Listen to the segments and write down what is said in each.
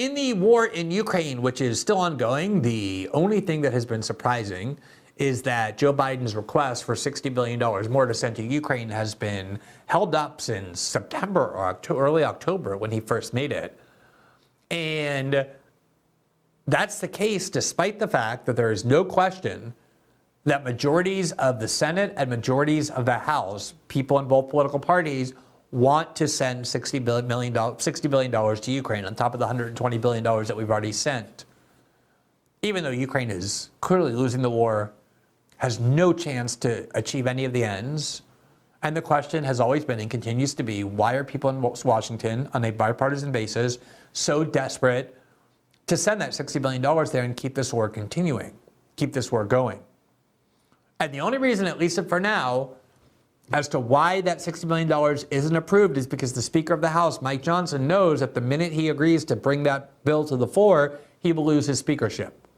In the war in Ukraine, which is still ongoing, the only thing that has been surprising is that Joe Biden's request for $60 billion more to send to Ukraine has been held up since September or early October when he first made it. And that's the case despite the fact that there is no question that majorities of the Senate and majorities of the House, people in both political parties, want to send $60 billion to Ukraine on top of the $120 billion that we've already sent. Even though Ukraine is clearly losing the war, has no chance to achieve any of the ends. And the question has always been and continues to be, why are people in Washington on a bipartisan basis so desperate to send that $60 billion there and keep this war continuing, keep this war going? And the only reason, at least for now, as to why that $60 million isn't approved is because the Speaker of the House, Mike Johnson, knows that the minute he agrees to bring that bill to the floor, he will lose his speakership.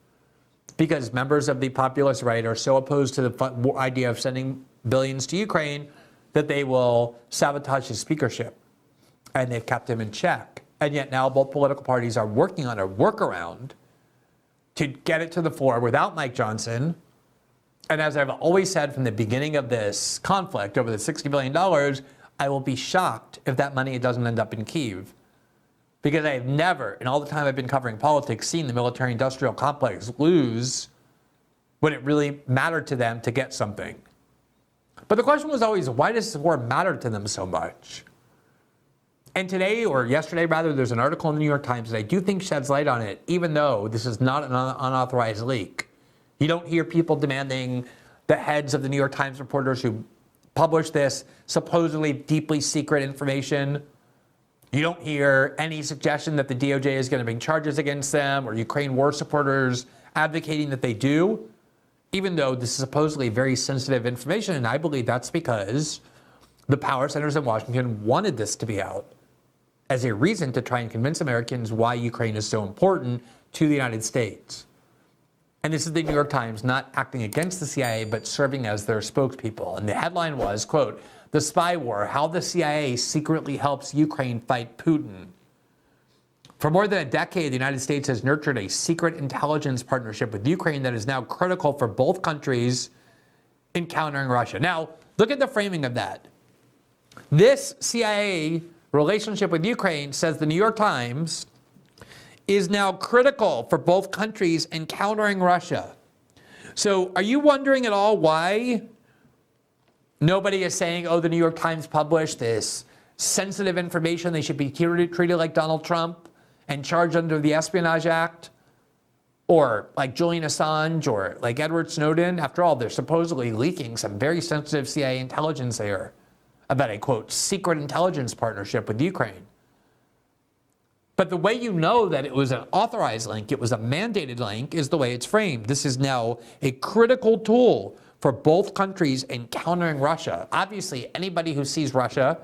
Because members of the populist right are so opposed to the idea of sending billions to Ukraine that they will sabotage his speakership. And they've kept him in check. And yet now both political parties are working on a workaround to get it to the floor without Mike Johnson. And as I've always said from the beginning of this conflict over the $60 billion, I will be shocked if that money doesn't end up in Kyiv. Because I have never, in all the time I've been covering politics, seen the military-industrial complex lose when it really mattered to them to get something. But the question was always, why does this war matter to them so much? And today, or yesterday rather, there's an article in the New York Times that I do think sheds light on it, even though this is not an unauthorized leak. You don't hear people demanding the heads of the New York Times reporters who published this supposedly deeply secret information. You don't hear any suggestion that the DOJ is going to bring charges against them or Ukraine war supporters advocating that they do, even though this is supposedly very sensitive information. And I believe that's because the power centers in Washington wanted this to be out as a reason to try and convince Americans why Ukraine is so important to the United States. And this is the New York Times not acting against the CIA, but serving as their spokespeople. And the headline was, quote, "The Spy War, How the CIA Secretly Helps Ukraine Fight Putin." For more than a decade, the United States has nurtured a secret intelligence partnership with Ukraine that is now critical for both countries in countering Russia. Now, look at the framing of that. This CIA relationship with Ukraine, says the New York Times, is now critical for both countries in countering Russia. So are you wondering at all why nobody is saying, oh, the New York Times published this sensitive information, they should be treated like Donald Trump and charged under the Espionage Act? Or like Julian Assange or like Edward Snowden? After all, they're supposedly leaking some very sensitive CIA intelligence there about a, quote, secret intelligence partnership with Ukraine. But the way you know that it was an authorized link, it was a mandated link, is the way it's framed. This is now a critical tool for both countries in countering Russia. Obviously, anybody who sees Russia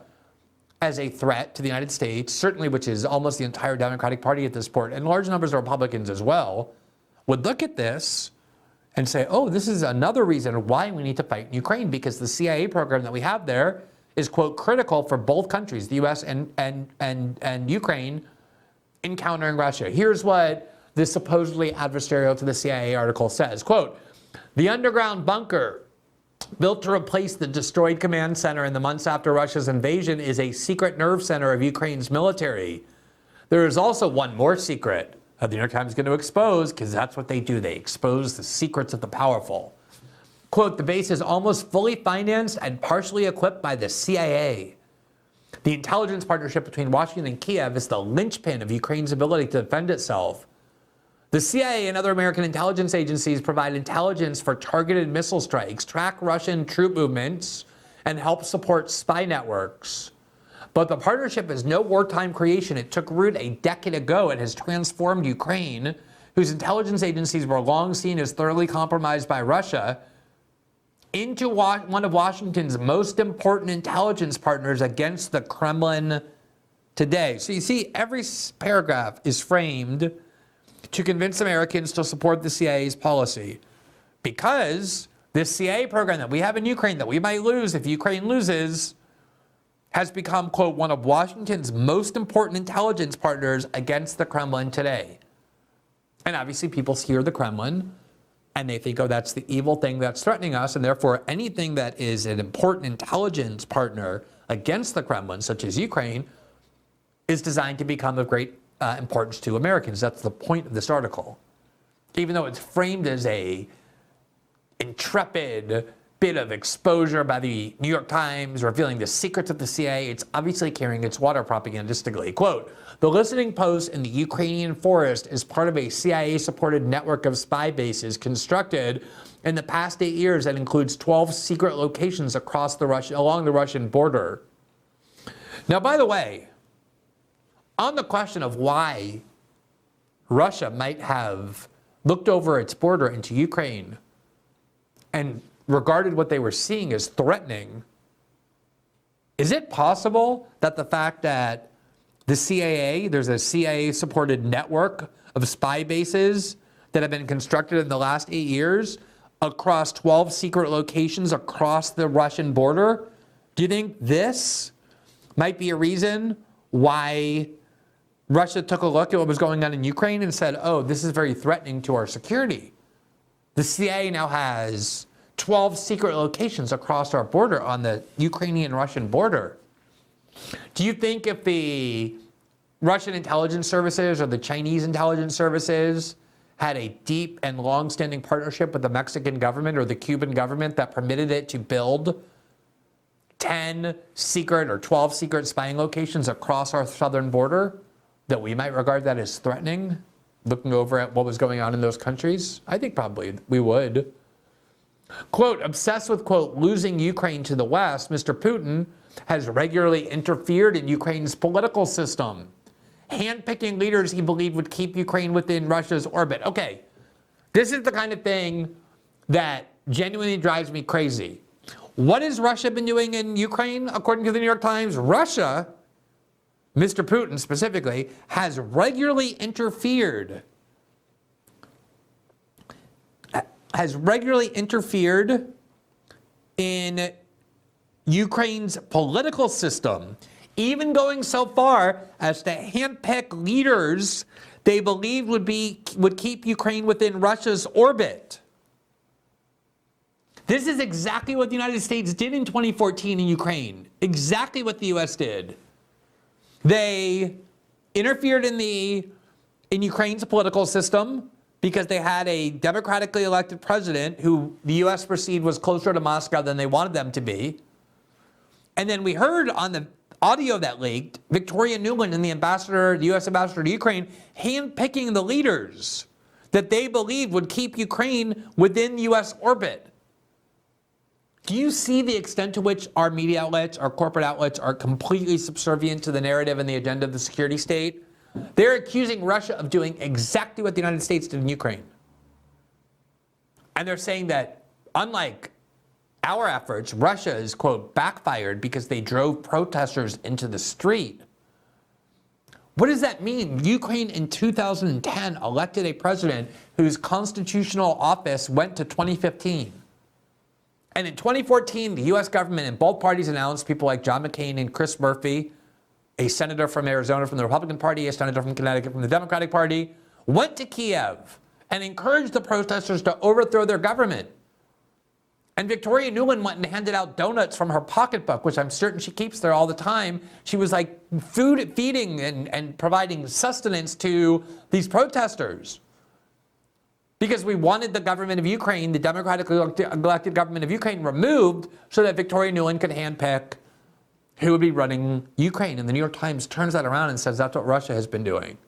as a threat to the United States, certainly which is almost the entire Democratic Party at this point, and large numbers of Republicans as well, would look at this and say, oh, this is another reason why we need to fight in Ukraine, because the CIA program that we have there is, quote, critical for both countries, the U.S. and Ukraine, in countering Russia. Here's what this supposedly adversarial to the CIA article says, quote, "The underground bunker built to replace the destroyed command center in the months after Russia's invasion is a secret nerve center of Ukraine's military. There is also one more secret that the New York Times is going to expose, because that's what they do. They expose the secrets of the powerful. Quote, "The base is almost fully financed and partially equipped by the CIA. The intelligence partnership between Washington and Kiev is the linchpin of Ukraine's ability to defend itself. The CIA and other American intelligence agencies provide intelligence for targeted missile strikes, track Russian troop movements, and help support spy networks. But the partnership is no wartime creation. It took root a decade ago and has transformed Ukraine, whose intelligence agencies were long seen as thoroughly compromised by Russia, into one of Washington's most important intelligence partners against the Kremlin today." So you see, every paragraph is framed to convince Americans to support the CIA's policy, because this CIA program that we have in Ukraine that we might lose if Ukraine loses has become, quote, one of Washington's most important intelligence partners against the Kremlin today. And obviously people hear the Kremlin and they think, oh, that's the evil thing that's threatening us. And therefore anything that is an important intelligence partner against the Kremlin, such as Ukraine, is designed to become of great importance to Americans. That's the point of this article. Even though it's framed as a intrepid bit of exposure by the New York Times revealing the secrets of the CIA, it's obviously carrying its water propagandistically. Quote, the listening post in the Ukrainian forest is part of a CIA-supported network of spy bases constructed in the past 8 years that includes 12 secret locations along the Russian border. Now, by the way, on the question of why Russia might have looked over its border into Ukraine and regarded what they were seeing as threatening, is it possible that the fact that the CIA, there's a CIA-supported network of spy bases that have been constructed in the last 8 years across 12 secret locations across the Russian border, do you think this might be a reason why Russia took a look at what was going on in Ukraine and said, oh, this is very threatening to our security? The CIA now has 12 secret locations across our border on the Ukrainian-Russian border. Do you think if the Russian intelligence services or the Chinese intelligence services had a deep and long-standing partnership with the Mexican government or the Cuban government that permitted it to build 10 secret or 12 secret spying locations across our southern border, that we might regard that as threatening, looking over at what was going on in those countries? I think probably we would. Quote, obsessed with, quote, losing Ukraine to the West, Mr. Putin has regularly interfered in Ukraine's political system, handpicking leaders he believed would keep Ukraine within Russia's orbit. Okay, this is the kind of thing that genuinely drives me crazy. What has Russia been doing in Ukraine? According to the New York Times, Russia, Mr. Putin specifically, has regularly interfered in Ukraine's political system, even going so far as to handpick leaders they believed would keep Ukraine within Russia's orbit. This is exactly what the United States did in 2014 in Ukraine. Exactly what the US did. They interfered in Ukraine's political system because they had a democratically elected president who the US perceived was closer to Moscow than they wanted them to be. And then we heard on the audio that leaked, Victoria Nuland and the US ambassador to Ukraine, handpicking the leaders that they believed would keep Ukraine within US orbit. Do you see the extent to which our media outlets, our corporate outlets, are completely subservient to the narrative and the agenda of the security state? They're accusing Russia of doing exactly what the United States did in Ukraine. And they're saying that, unlike our efforts, Russia is, quote, backfired because they drove protesters into the street. What does that mean? Ukraine in 2010 elected a president whose constitutional office went to 2015. And in 2014, the US government and both parties announced, people like John McCain and Chris Murphy, a senator from Arizona from the Republican Party, a senator from Connecticut from the Democratic Party, went to Kiev and encouraged the protesters to overthrow their government. And Victoria Nuland went and handed out donuts from her pocketbook, which I'm certain she keeps there all the time. She was like feeding and providing sustenance to these protesters. Because we wanted the government of Ukraine, the democratically elected government of Ukraine, removed so that Victoria Nuland could handpick who would be running Ukraine. And the New York Times turns that around and says that's what Russia has been doing.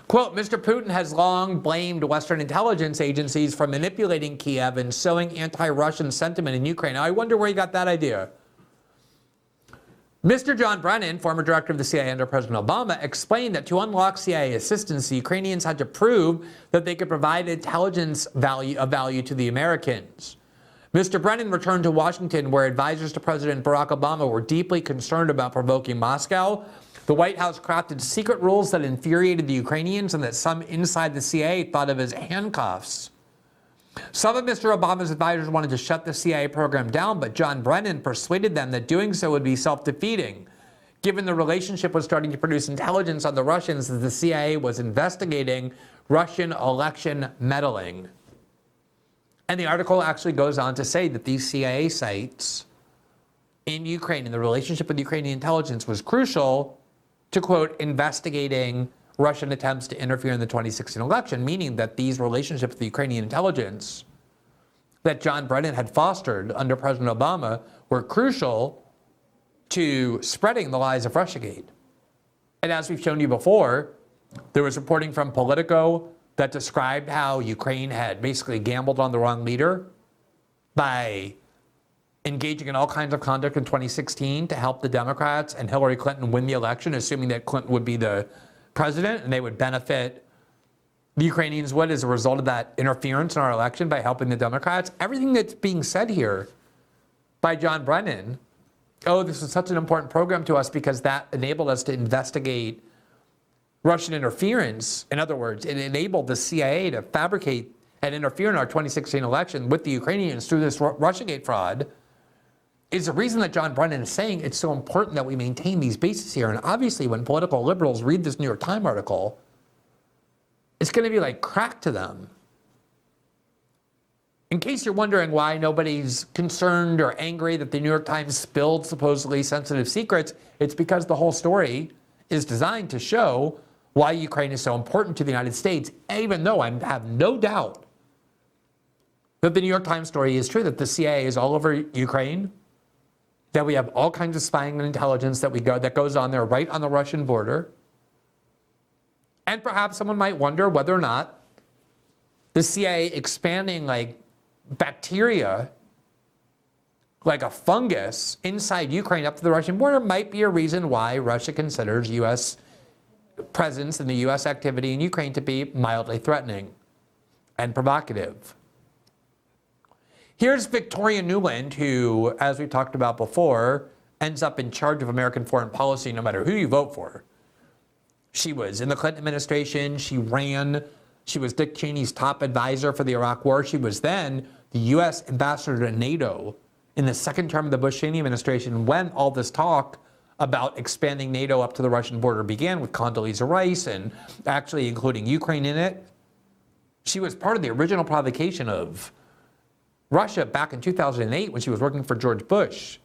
Quote, Mr. Putin has long blamed Western intelligence agencies for manipulating Kiev and sowing anti-Russian sentiment in Ukraine. Now, I wonder where he got that idea. Mr. John Brennan, former director of the CIA under President Obama, explained that to unlock CIA assistance, the Ukrainians had to prove that they could provide intelligence value to the Americans. Mr. Brennan returned to Washington, where advisors to President Barack Obama were deeply concerned about provoking Moscow. The White House crafted secret rules that infuriated the Ukrainians and that some inside the CIA thought of as handcuffs. Some of Mr. Obama's advisors wanted to shut the CIA program down, but John Brennan persuaded them that doing so would be self-defeating, given the relationship was starting to produce intelligence on the Russians that the CIA was investigating Russian election meddling. And the article actually goes on to say that these CIA sites in Ukraine and the relationship with Ukrainian intelligence was crucial to, quote, investigating Russian attempts to interfere in the 2016 election, meaning that these relationships with the Ukrainian intelligence that John Brennan had fostered under President Obama were crucial to spreading the lies of Russiagate. And as we've shown you before, there was reporting from Politico that described how Ukraine had basically gambled on the wrong leader by engaging in all kinds of conduct in 2016 to help the Democrats and Hillary Clinton win the election, assuming that Clinton would be the president and they would benefit, the Ukrainians would, as a result of that interference in our election by helping the Democrats. Everything that's being said here by John Brennan, oh, this was such an important program to us because that enabled us to investigate Russian interference. In other words, it enabled the CIA to fabricate and interfere in our 2016 election with the Ukrainians through this Russiagate fraud, is the reason that John Brennan is saying it's so important that we maintain these bases here. And obviously, when political liberals read this New York Times article, it's going to be like crack to them. In case you're wondering why nobody's concerned or angry that the New York Times spilled supposedly sensitive secrets, it's because the whole story is designed to show why Ukraine is so important to the United States, even though I have no doubt that the New York Times story is true, that the CIA is all over Ukraine, that we have all kinds of spying and intelligence that goes on there right on the Russian border. And perhaps someone might wonder whether or not the CIA expanding like bacteria, like a fungus inside Ukraine up to the Russian border might be a reason why Russia considers U.S. presence and the U.S. activity in Ukraine to be mildly threatening and provocative. Here's Victoria Nuland, who, as we talked about before, ends up in charge of American foreign policy no matter who you vote for. She was in the Clinton administration. She was Dick Cheney's top advisor for the Iraq War. She was then the U.S. ambassador to NATO in the second term of the Bush-Cheney administration when all this talk about expanding NATO up to the Russian border began, with Condoleezza Rice and actually including Ukraine in it. She was part of the original provocation of Russia back in 2008 when she was working for George Bush.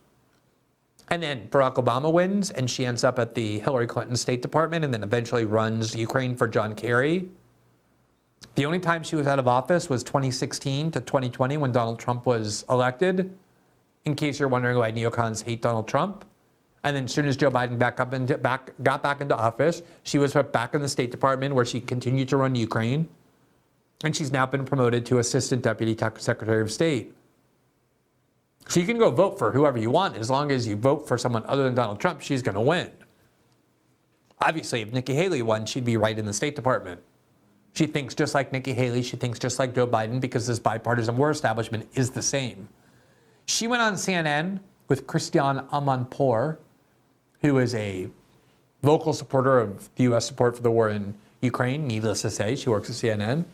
And then Barack Obama wins, and she ends up at the Hillary Clinton State Department and then eventually runs Ukraine for John Kerry. The only time she was out of office was 2016 to 2020 when Donald Trump was elected, in case you're wondering why neocons hate Donald Trump. And then as soon as Joe Biden got back into office, she was put back in the State Department where she continued to run Ukraine. And she's now been promoted to Assistant Deputy Secretary of State. So you can go vote for whoever you want. As long as you vote for someone other than Donald Trump, she's going to win. Obviously, if Nikki Haley won, she'd be right in the State Department. She thinks just like Nikki Haley. She thinks just like Joe Biden because this bipartisan war establishment is the same. She went on CNN with Christiane Amanpour, who is a vocal supporter of the U.S. support for the war in Ukraine. Needless to say, she works at CNN,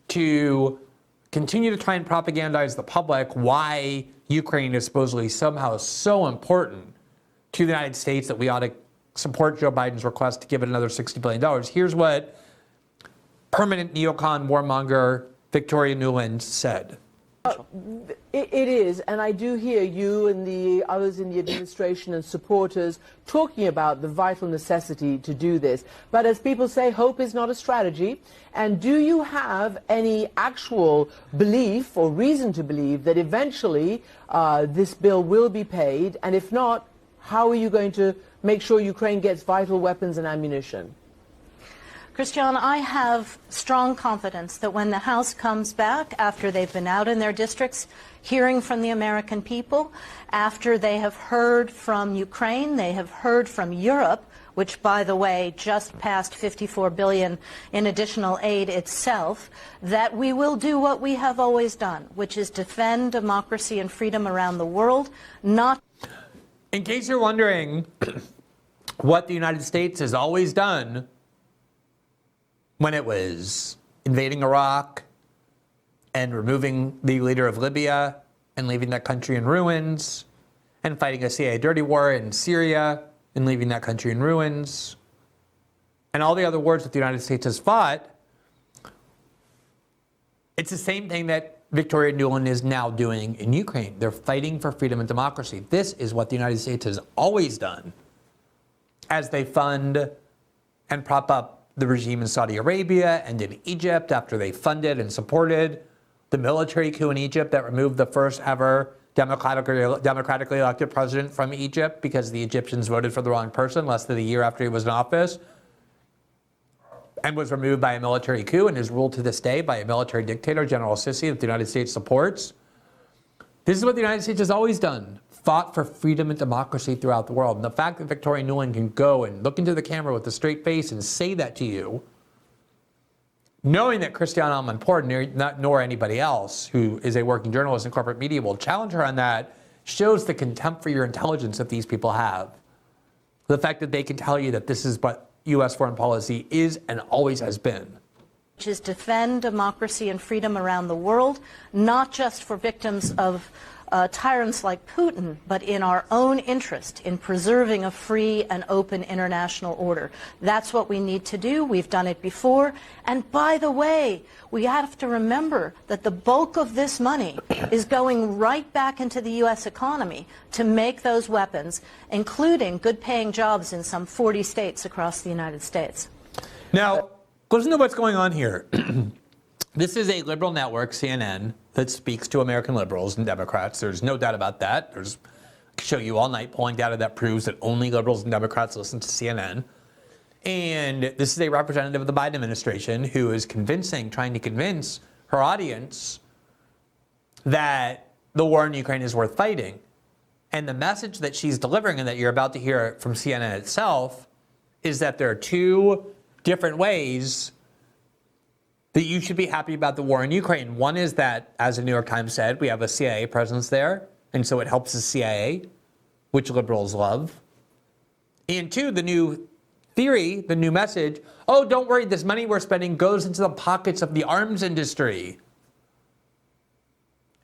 to continue to try and propagandize the public why Ukraine is supposedly somehow so important to the United States that we ought to support Joe Biden's request to give it another $60 billion. Here's what permanent neocon warmonger Victoria Nuland said. It is, and I do hear you and the others in the administration and supporters talking about the vital necessity to do this. But as people say, hope is not a strategy. And do you have any actual belief or reason to believe that eventually this bill will be paid? And if not, how are you going to make sure Ukraine gets vital weapons and ammunition? Christiane, I have strong confidence that when the House comes back, after they've been out in their districts, hearing from the American people, after they have heard from Ukraine, they have heard from Europe, which, by the way, just passed $54 billion in additional aid itself, that we will do what we have always done, which is defend democracy and freedom around the world, not... In case you're wondering what the United States has always done when it was invading Iraq, and removing the leader of Libya and leaving that country in ruins, and fighting a CIA dirty war in Syria and leaving that country in ruins, and all the other wars that the United States has fought. It's the same thing that Victoria Nuland is now doing in Ukraine. They're fighting for freedom and democracy. This is what the United States has always done as they fund and prop up the regime in Saudi Arabia and in Egypt after they funded and supported the military coup in Egypt that removed the first ever democratically elected president from Egypt because the Egyptians voted for the wrong person less than a year after he was in office, and was removed by a military coup and is ruled to this day by a military dictator, General Sisi, that the United States supports. This is what the United States has always done, fought for freedom and democracy throughout the world. And the fact that Victoria Nuland can go and look into the camera with a straight face and say that to you, knowing that Christiane Amanpour, nor anybody else who is a working journalist in corporate media will challenge her on that, shows the contempt for your intelligence that these people have. The fact that they can tell you that this is what U.S. foreign policy is and always has been. Which is defend democracy and freedom around the world, not just for victims of tyrants like Putin, but in our own interest in preserving a free and open international order. That's what we need to do. We've done it before. And by the way, we have to remember that the bulk of this money is going right back into the U.S. economy to make those weapons, including good-paying jobs in some 40 states across the United States. Now, listen to what's going on here. This is a liberal network, CNN, that speaks to American liberals and Democrats. There's no doubt about that. I can show you all night polling data that proves that only liberals and Democrats listen to CNN. And this is a representative of the Biden administration who is trying to convince her audience that the war in Ukraine is worth fighting. And the message that she's delivering and that you're about to hear from CNN itself is that there are two different ways that you should be happy about the war in Ukraine. One is that, as the New York Times said, we have a CIA presence there, and so it helps the CIA, which liberals love. And two, the new theory, the new message, oh, don't worry, this money we're spending goes into the pockets of the arms industry.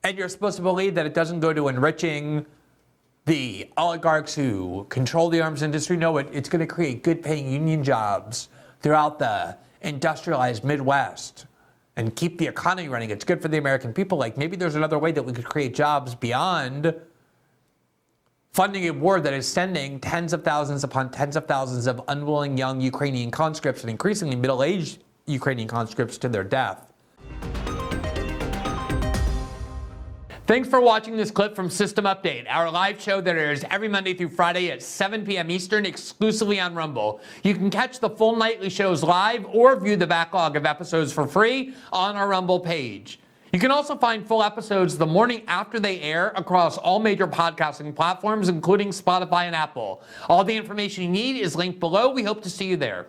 And you're supposed to believe that it doesn't go to enriching the oligarchs who control the arms industry. No, it's going to create good-paying union jobs throughout the industrialized Midwest and keep the economy running. It's good for the American people. Like, maybe there's another way that we could create jobs beyond funding a war that is sending tens of thousands upon tens of thousands of unwilling young Ukrainian conscripts and increasingly middle-aged Ukrainian conscripts to their death. Thanks for watching this clip from System Update, our live show that airs every Monday through Friday at 7 p.m. Eastern exclusively on Rumble. You can catch the full nightly shows live or view the backlog of episodes for free on our Rumble page. You can also find full episodes the morning after they air across all major podcasting platforms, including Spotify and Apple. All the information you need is linked below. We hope to see you there.